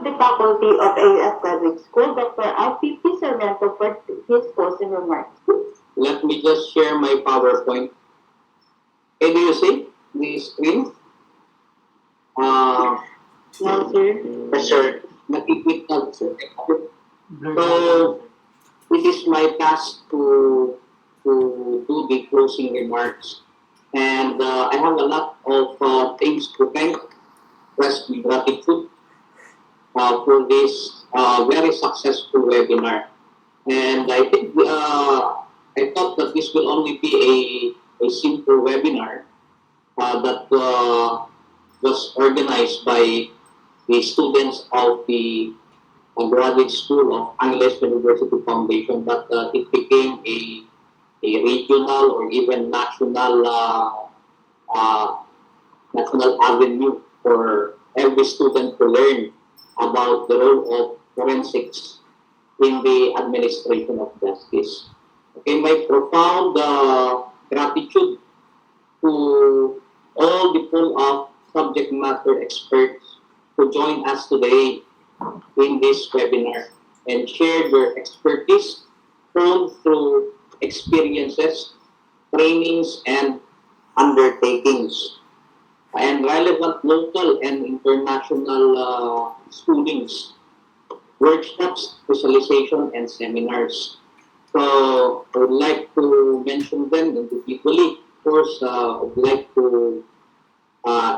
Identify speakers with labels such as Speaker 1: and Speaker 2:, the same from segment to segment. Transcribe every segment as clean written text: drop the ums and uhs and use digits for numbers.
Speaker 1: of the Faculty of AS Graduate School, Dr. R.P.P. Sarmiento, for his closing remarks.
Speaker 2: Let me just share my PowerPoint. Can you see the screen?
Speaker 1: No, sir.
Speaker 2: Yes, sir. Nakikit na, sir. So, it is my task to do the closing remarks. And I have a lot of things to thank, express my gratitude for this very successful webinar. And I think I thought that this will only be a simple webinar that was organized by the students of the Graduate School of Angeles University Foundation, but it became a regional or even national avenue for every student to learn about the role of forensics in the administration of justice. Okay, my profound gratitude to all the pool of subject matter experts who join us today in this webinar and share their expertise honed through experiences, trainings, and undertakings, and relevant local and international schoolings, workshops, specialization, and seminars. So I would like to mention them individually. Of course, I would like to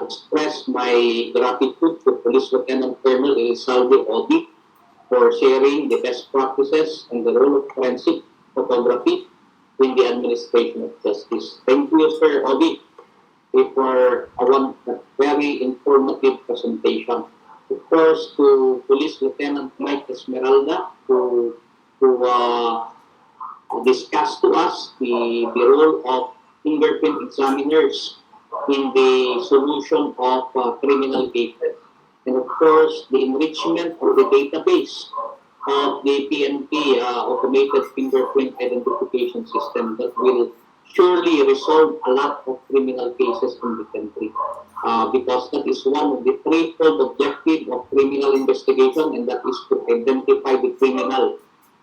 Speaker 2: express my gratitude to Police Lieutenant Colonel Elizalde Odi for sharing the best practices and the role of forensic photography in the administration of justice. Thank you, Sir Odi, for a very informative presentation. Of course, to Police Lieutenant Mike Esmeralda, who discussed to us the role of fingerprint examiners in the solution of criminal cases. And of course, the enrichment of the database of the PNP automated fingerprint identification system that will surely resolve a lot of criminal cases in the country. Because that is one of the threefold objectives of criminal investigation, and that is to identify the criminal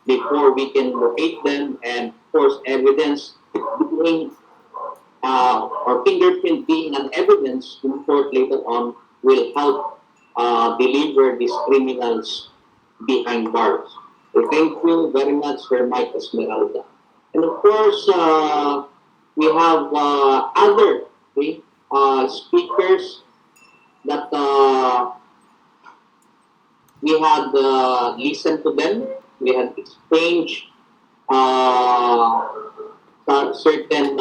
Speaker 2: before we can locate them, and of course, evidence being or fingerprint being an evidence in court later on will help deliver these criminals behind bars. So thank you very much, Sir Mike Esmeralda. And of course, we have other speakers that we had listened to them. We had exchanged certain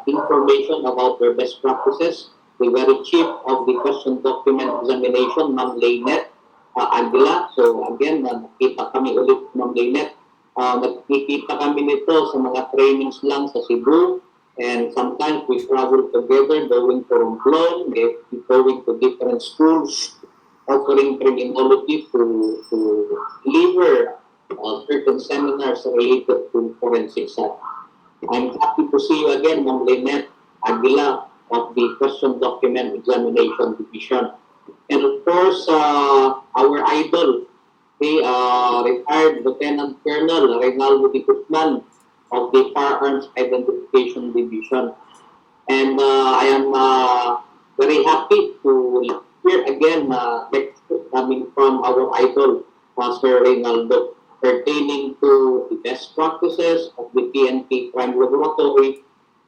Speaker 2: information about their best practices. The very chief of the question document examination, Ma'am Laynette Aguila. So again, nakikita kami ulit, Ma'am Laynette. Nakikita kami nito sa mga trainings lang sa Cebu. And sometimes we travel together, going to Romblon, going to different schools, offering criminology to deliver certain seminars related to forensic science. I'm happy to see you again, Ma'am Laynette Aguila of the Question Document Examination Division. And of course, our idol, retired Lieutenant Colonel Reynaldo D. Guzman of the Firearms Identification Division. And I am very happy to hear again coming from our idol, Master Reynaldo, pertaining to the best practices of the PNP Crime Laboratory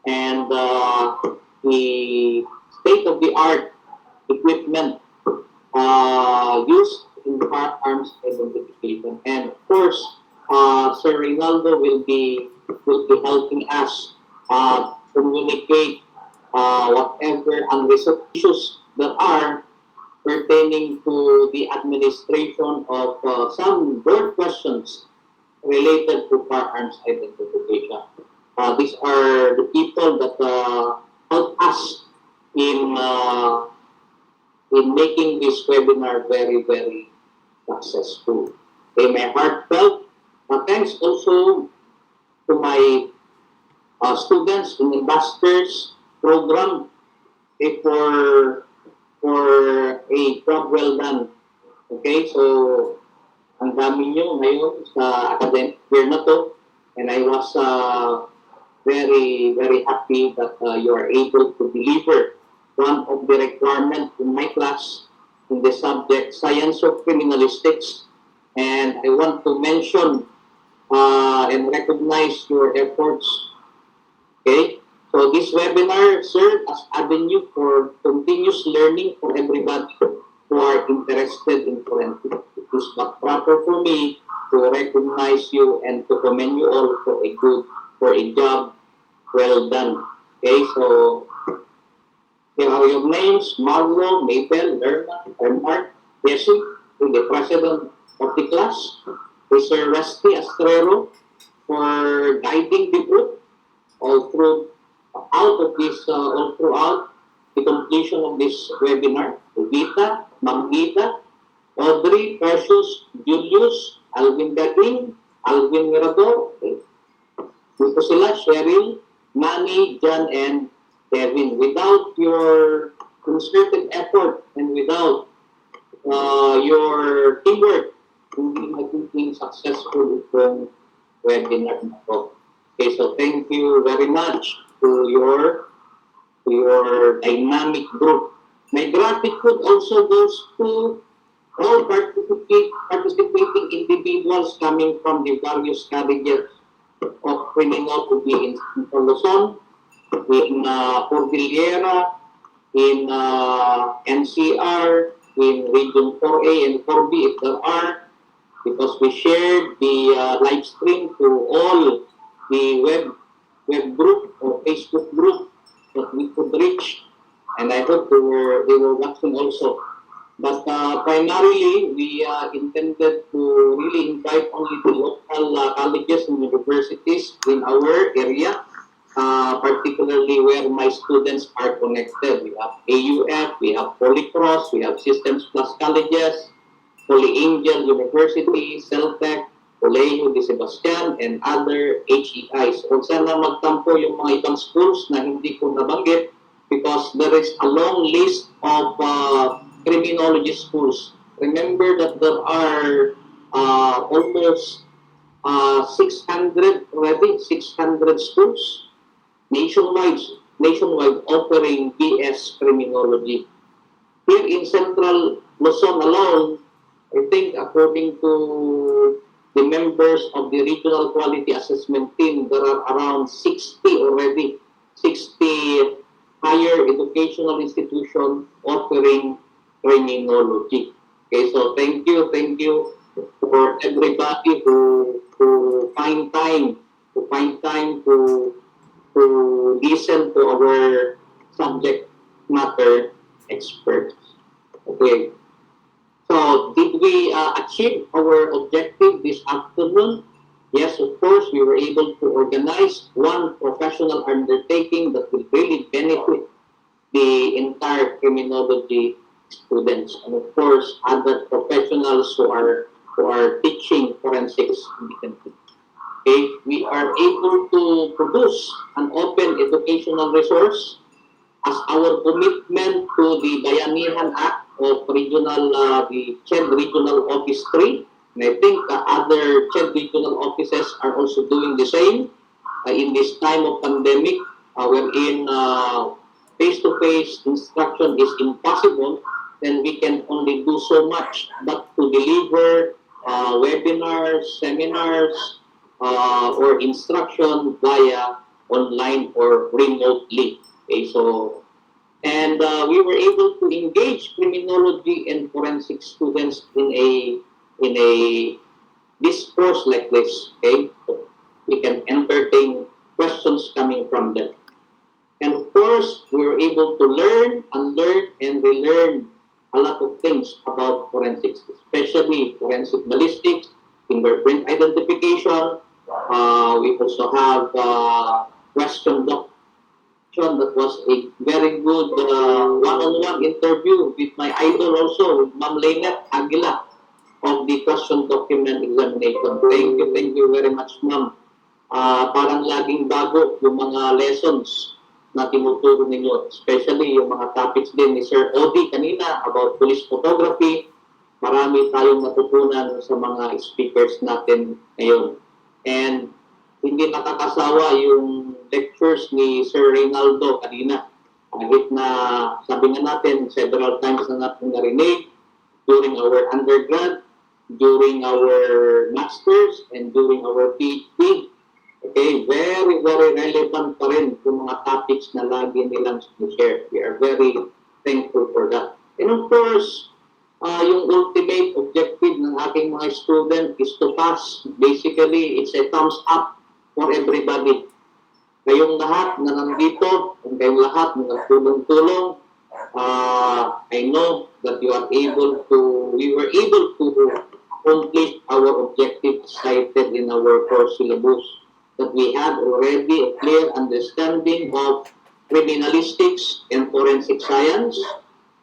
Speaker 2: and the state-of-the-art equipment used in firearms identification. And of course, Sir Reynaldo will be helping us communicate whatever unresolved issues that are pertaining to the administration of some board questions related to firearms identification. These are the people that help us in making this webinar very, very successful. Okay, my heartfelt thanks also to my students in the Masters program for a job well done Okay, so ang dami nyo ngayon sa academic year na to, and I was very, very happy that you are able to deliver one of the requirements in my class in the subject Science of Criminalistics. And I want to mention and recognize your efforts. Okay? So this webinar serves as avenue for continuous learning for everybody who are interested in forensics. It is not proper for me to recognize you and to commend you all for a job well done. Okay, so here are your names: Marlo, Mabel, Lerma, Bernard, Jesse, the president of the class, Mr. Rusty Astrero, for guiding the group all throughout the completion of this webinar. Vita, Ma'am Vita, Audrey, Precious, Julius, Alvin Gating, Alvin Mirador, okay. Dito sila, Cheryl, Manny, John, and Kevin. Without your concerted effort and without your teamwork, hindi magiging successful itong webinar na to. Okay, so thank you very much to your dynamic group. My gratitude also goes to all participating individuals coming from the various colleges of criminology in Luzon, in Cordillera, in NCR, in Region 4A and 4B if there are, because we shared the live stream to all the web group or Facebook group that we could reach, and I hope they were watching also. But primarily, we intended to really invite only the local colleges and universities in our area, particularly where my students are connected. We have AUF, we have Polycross, we have Systems Plus Colleges, Holy Angel University, CELTEC, Colegio de Sebastian, and other HEIs. Huwag sana magtampo yung mga ibang schools na hindi ko nabanggit because there is a long list of criminology schools. Remember that there are almost 600 already, 600 schools nationwide offering BS criminology. Here in Central Luzon alone, I think according to the members of the Regional Quality Assessment Team, there are around 60 already, 60 higher educational institutions offering criminology. Okay, so thank you for everybody who find time to listen to our subject matter experts. Okay. So, did we achieve our objective this afternoon? Yes, of course, we were able to organize one professional undertaking that will really benefit the entire criminology students, and of course, other professionals who are teaching forensics in the country. Okay, we are able to produce an open educational resource as our commitment to the Bayanihan Act of the CHED Regional Office 3. And I think other CHED regional offices are also doing the same in this time of pandemic, wherein face-to-face instruction is impossible, then we can only do so much, but to deliver webinars, seminars, or instruction via online or remotely. Okay, so, and we were able to engage criminology and forensic students in a discourse like this. Okay, so we can entertain questions coming from them, and of course, we were able to learn, unlearn, and relearn a lot of things about forensics, especially forensic ballistics, fingerprint identification. We also have question documentation. That was a very good one-on-one interview with my idol also, with Ma'am Lynette Aguila of the question document examination. Thank you very much, Ma'am. Parang laging bago yung mga lessons na tinuturo ninyo, especially yung mga topics din ni Sir Odi kanina about police photography, marami tayong natutunan sa mga speakers natin ngayon. And hindi nakakasawa yung lectures ni Sir Reynaldo kanina. Kahit na sabi nga natin, several times na natin narinig during our undergrad, during our masters, and during our PhD. Okay, very, very relevant pa rin yung mga topics na lagi nilang share. We are very thankful for that. And of course, yung ultimate objective ng ating mga student is to pass. Basically, it's a thumbs up for everybody. Kayong lahat na nandito, kayong lahat na nagtulong-tulong, I know that we were able to complete our objectives cited in our course syllabus. That we had already a clear understanding of criminalistics and forensic science.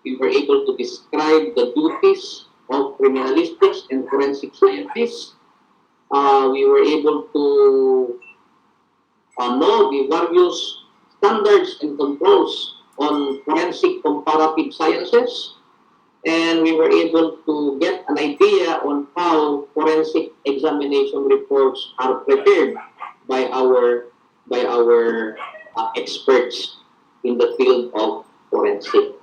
Speaker 2: We were able to describe the duties of criminalistics and forensic scientists. We were able to know the various standards and controls on forensic comparative sciences. And we were able to get an idea on how forensic examination reports are prepared by our experts in the field of forensic.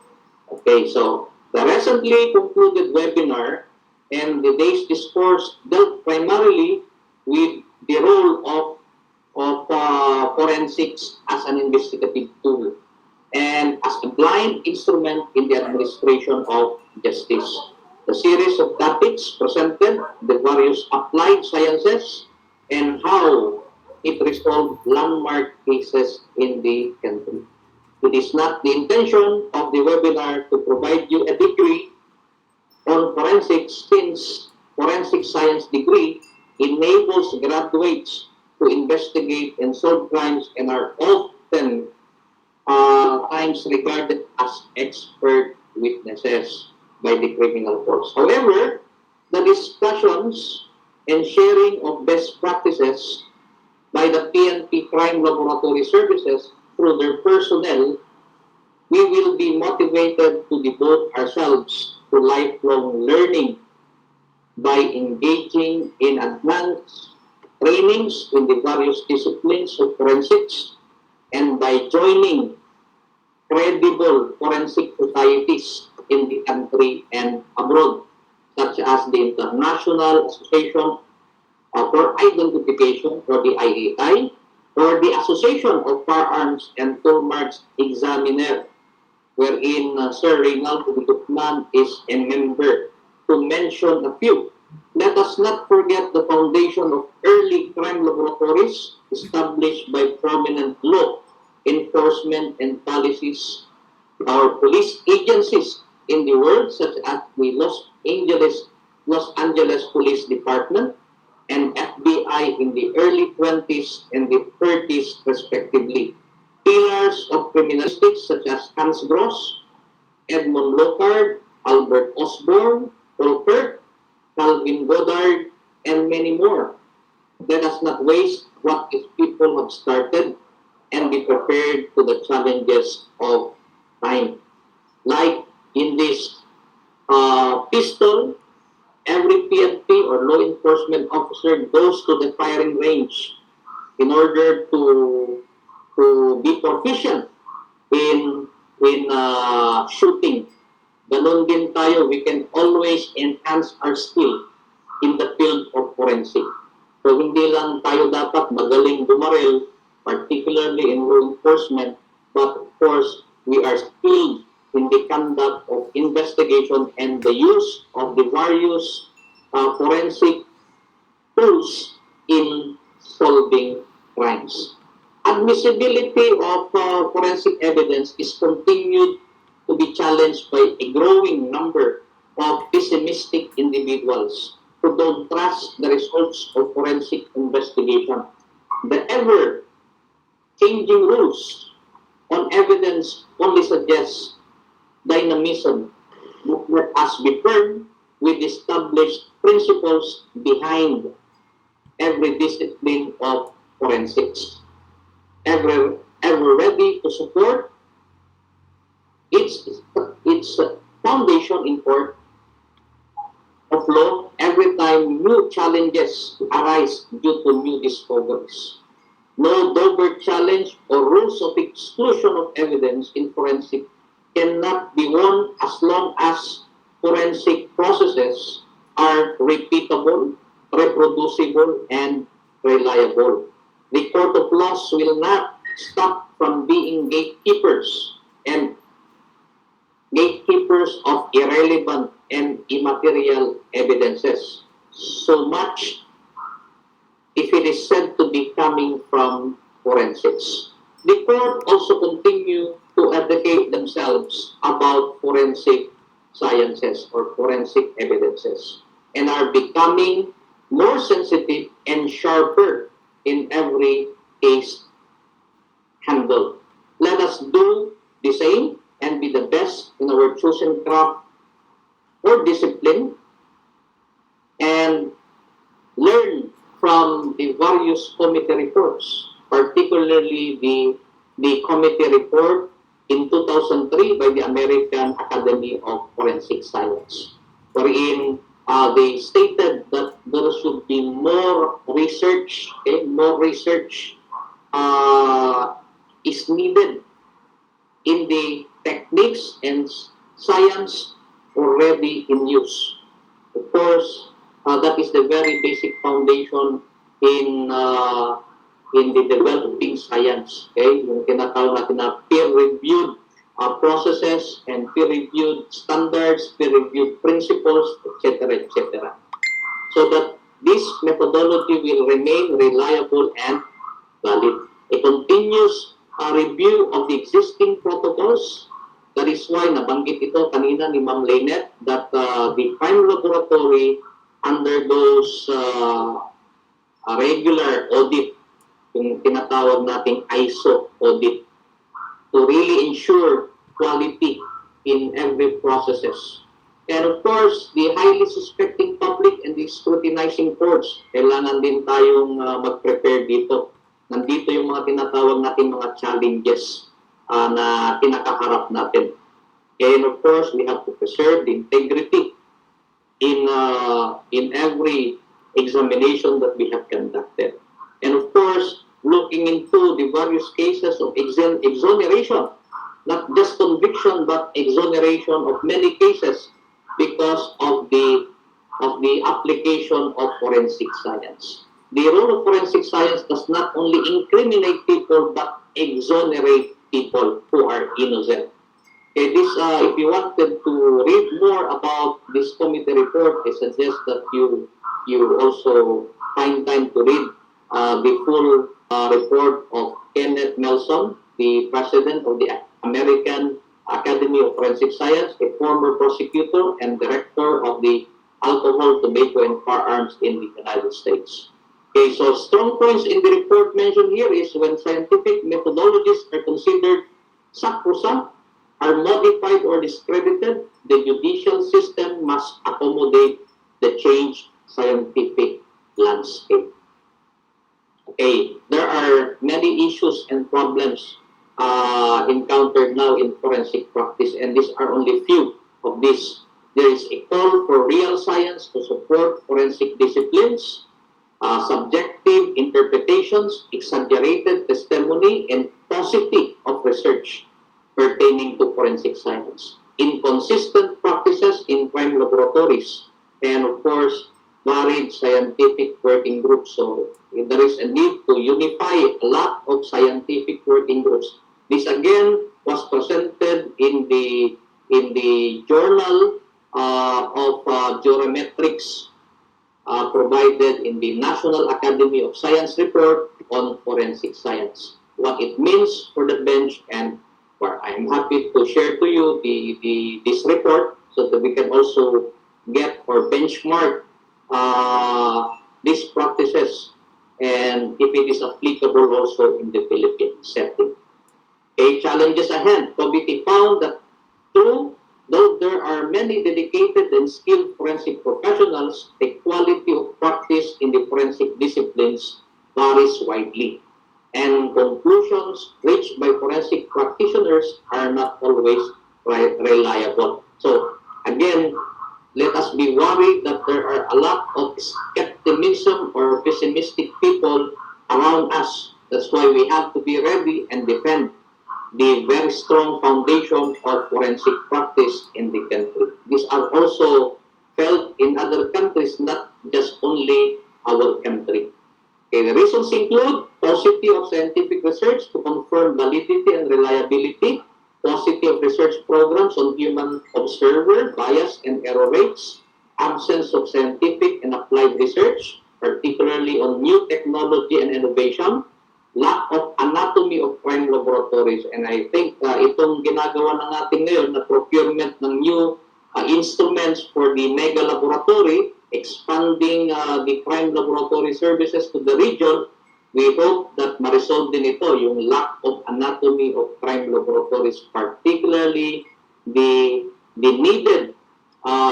Speaker 2: Okay, so the recently concluded webinar and the day's discourse dealt primarily with the role of forensics as an investigative tool and as a blind instrument in the administration of justice. The series of topics presented the various applied sciences and how it resolved landmark cases in the country. It is not the intention of the webinar to provide you a degree on forensics, since forensic science degree enables graduates to investigate and solve crimes and are often times regarded as expert witnesses by the criminal courts. However, the discussions and sharing of best practices by the PNP Crime Laboratory Services through their personnel, we will be motivated to devote ourselves to lifelong learning by engaging in advanced trainings in the various disciplines of forensics and by joining credible forensic societies in the country and abroad, such as the International Association for Identification, or the IAI, or the Association of Firearms and Toolmarks Examiner, wherein Sir Reynaldo Guzman is a member, to mention a few. Let us not forget the foundation of early crime laboratories established by prominent law enforcement and policies, our police agencies in the world, such as the Los Angeles Police Department and FBI in the early 20s and the 30s, respectively. Pillars of criminalistics such as Hans Gross, Edmond Locard, Albert Osborne, Paul Kirk, Calvin Goddard, and many more. Let us not waste what these people have started and be prepared to the challenges of time. Like in this pistol, every PNP or law enforcement officer goes to the firing range in order to be proficient in shooting. Ganon din tayo, we can always enhance our skill in the field of forensic. So hindi lang tayo dapat magaling bumaril, particularly in law enforcement, but of course, we are skilled in the conduct of investigation and the use of the various forensic tools in solving crimes. Admissibility of forensic evidence is continued to be challenged by a growing number of pessimistic individuals who don't trust the results of forensic investigation. The ever-changing rules on evidence only suggest dynamism. Let us be firm with established principles behind every discipline of forensics. Ever ready to support its foundation in court of law every time new challenges arise due to new discoveries. No Dover challenge or rules of exclusion of evidence in forensic cannot be won as long as forensic processes are repeatable, reproducible, and reliable. The Court of Laws will not stop from being gatekeepers of irrelevant and immaterial evidences. So much if it is said to be coming from forensics. The court also continue to educate themselves about forensic sciences or forensic evidences and are becoming more sensitive and sharper in every case handled. Let us do the same and be the best in our chosen craft or discipline and learn from the various committee reports, particularly the committee report in 2003 by the American Academy of Forensic Science, wherein they stated that there should be more research, is needed in the techniques and science already in use. Of course, that is the very basic foundation in the developing science. Okay, yung tinatawag natin na peer-reviewed processes and peer-reviewed standards, peer-reviewed principles, etc., etc. So that this methodology will remain reliable and valid. A continuous review of the existing protocols. That is why nabanggit ito kanina ni Ma'am Lynette that the crime laboratory undergoes regular audit, yung tinatawag nating ISO audit, to really ensure quality in every processes. And of course, the highly suspecting public and the scrutinizing courts, kailangan din tayong mag-prepare dito. Nandito yung mga tinatawag natin mga challenges na kinakaharap natin. And of course, we have to preserve the integrity in every examination that we have conducted. And of course, looking into the various cases of exoneration, not just conviction, but exoneration of many cases because of the application of forensic science. The role of forensic science does not only incriminate people, but exonerate people who are innocent. Okay, this, if you wanted to read more about this committee report, I suggest that you also find time to read the full report of Kenneth Nelson, the president of the American Academy of Forensic Science, a former prosecutor and director of the Alcohol, Tobacco, and Firearms in the United States. Okay, so strong points in the report mentioned here is when scientific methodologies are considered sacrosanct, are modified or discredited, the judicial system must accommodate the changed scientific landscape. Okay, there are many issues and problems encountered now in forensic practice, and these are only few of these. There is a call for real science to support forensic disciplines, subjective interpretations, exaggerated testimony, and paucity of research pertaining to forensic science, inconsistent practices in crime laboratories, and of course, varied scientific working groups. So there is a need to unify a lot of scientific working groups. This again was presented in the journal of Geometrics provided in the National Academy of Science report on forensic science. What it means for the bench, and I'm happy to share to you this report so that we can also get or benchmark these practices and if it is applicable also in the Philippine setting. Okay, challenges ahead. Committee found that though there are many dedicated and skilled forensic professionals, the quality of practice in the forensic disciplines varies widely, and conclusions reached by forensic practitioners are not always reliable. So again, let us be worried that a lot of skepticism or pessimistic people around us. That's why we have to be ready and defend the very strong foundation of forensic practice in the country. These are also felt in other countries, not just only our country. Okay, the reasons include paucity of scientific research to confirm validity and reliability, paucity of research programs on human observer, bias and error rates, absence of scientific and applied research, particularly on new technology and innovation, lack of anatomy of crime laboratories. And I think itong ginagawa na natin ngayon na procurement ng new instruments for the mega laboratory, expanding the crime laboratory services to the region, we hope that ma-resolve din ito yung lack of anatomy of crime laboratories, particularly the needed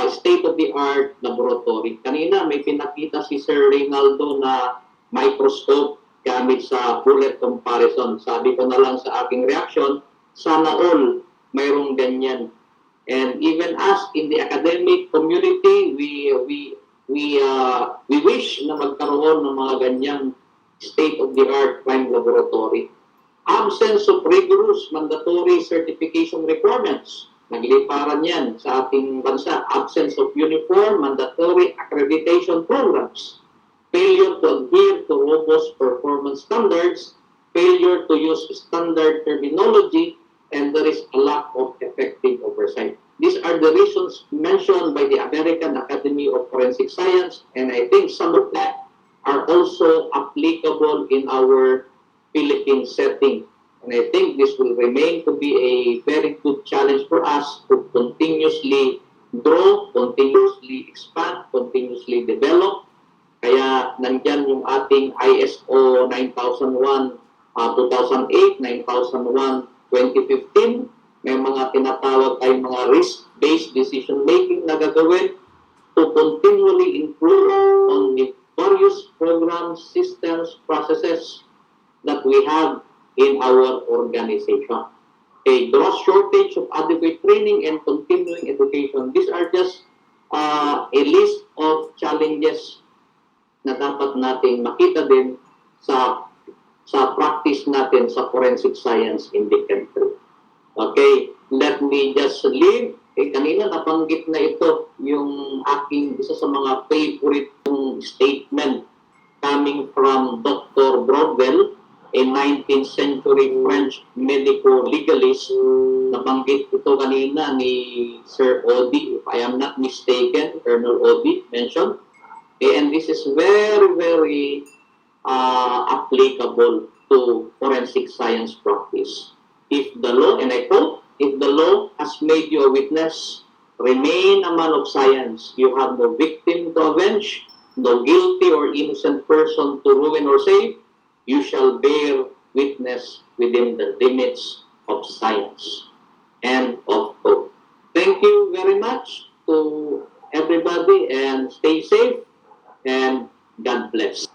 Speaker 2: state-of-the-art laboratory. Kanina may pinakita si Sir Reynaldo na microscope gamit sa bullet comparison. Sabi ko na lang sa aking reaction, sana all mayroong ganyan. And even us in the academic community, we wish na magkaroon ng mga ganyang state-of-the-art crime laboratory. Absence of rigorous mandatory certification requirements. Nagliparan yan sa ating bansa. Absence of uniform mandatory accreditation programs. Failure to adhere to robust performance standards. Failure to use standard terminology. And there is a lack of effective oversight. These are the reasons mentioned by the American Academy of Forensic Science, and I think some of that are also applicable in our Philippine setting. And I think this will remain to be a very good challenge for us to continuously grow, continuously expand, continuously develop. Kaya nandyan yung ating ISO 9001, 2008, 9001, 2015, may mga tinatawag tayong mga risk-based decision-making na gagawin to continually improve on the various programs, systems, processes that we have in our organization. A gross shortage of adequate training and continuing education. These are just a list of challenges na dapat nating makita din sa practice natin sa forensic science in the country. Okay, let me just leave. Kanina nabanggit na ito yung aking isa sa mga favorite statement coming from Dr. Brodwell, a 19th century French medico-legalist. Nabanggit ito kanina ni Sir Odi, if I am not mistaken, Colonel Odi mentioned. And this is very, very applicable to forensic science practice. If the law, and I quote, if the law has made you a witness, remain a man of science. You have no victim to avenge, no guilty or innocent person to ruin or save. You shall bear witness within the limits of science. End of quote. Thank you very much to everybody and stay safe and God bless.